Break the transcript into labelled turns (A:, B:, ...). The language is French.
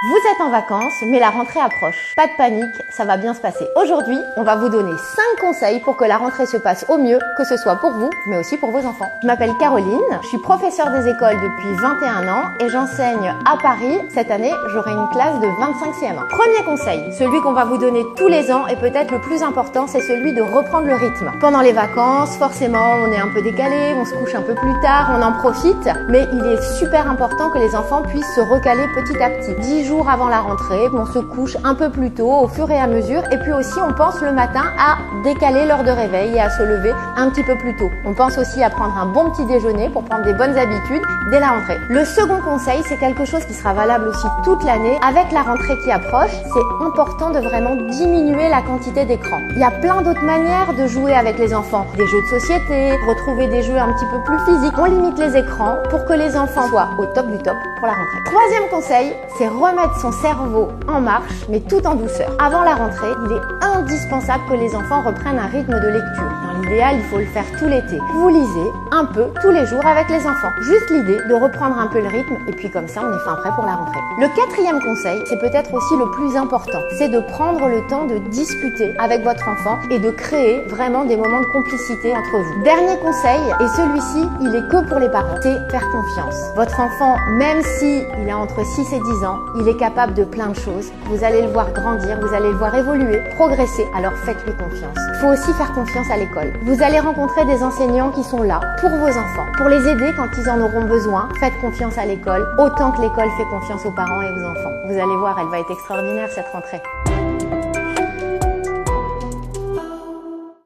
A: Vous êtes en vacances, mais la rentrée approche. Pas de panique, ça va bien se passer. Aujourd'hui, on va vous donner 5 conseils pour que la rentrée se passe au mieux, que ce soit pour vous, mais aussi pour vos enfants. Je m'appelle Caroline, je suis professeure des écoles depuis 21 ans et j'enseigne à Paris. Cette année, j'aurai une classe de 25 CM1. Premier conseil, celui qu'on va vous donner tous les ans et peut-être le plus important, c'est celui de reprendre le rythme. Pendant les vacances, forcément, on est un peu décalé, on se couche un peu plus tard, on en profite, mais il est super important que les enfants puissent se recaler petit à petit. 10 jours avant la rentrée, on se couche un peu plus tôt au fur et à mesure et puis aussi on pense le matin à décaler l'heure de réveil et à se lever un petit peu plus tôt. On pense aussi à prendre un bon petit déjeuner pour prendre des bonnes habitudes dès la rentrée. Le second conseil, c'est quelque chose qui sera valable aussi toute l'année. Avec la rentrée qui approche, c'est important de vraiment diminuer la quantité d'écran. Il y a plein d'autres manières de jouer avec les enfants. Des jeux de société, retrouver des jeux un petit peu plus physiques. On limite les écrans pour que les enfants soient au top du top pour la rentrée. Troisième conseil, c'est remettre son cerveau en marche, mais tout en douceur. Avant la rentrée, il est indispensable que les enfants reprennent un rythme de lecture. Dans l'idéal, il faut le faire tout l'été. Vous lisez un peu tous les jours avec les enfants. Juste l'idée de reprendre un peu le rythme et puis comme ça, on est fin prêt pour la rentrée. Le quatrième conseil, c'est peut-être aussi le plus important. C'est de prendre le temps de discuter avec votre enfant et de créer vraiment des moments de complicité entre vous. Dernier conseil, et celui-ci, il est que pour les parents, c'est faire confiance. Votre enfant, même si il a entre 6 et 10 ans, il est capable de plein de choses. Vous allez le voir grandir, vous allez le voir évoluer, progresser, alors faites-lui confiance. Il faut aussi faire confiance à l'école. Vous allez rencontrer des enseignants qui sont là pour vos enfants, pour les aider quand ils en auront besoin. Faites confiance à l'école, autant que l'école fait confiance aux parents et aux enfants. Vous allez voir, elle va être extraordinaire cette rentrée.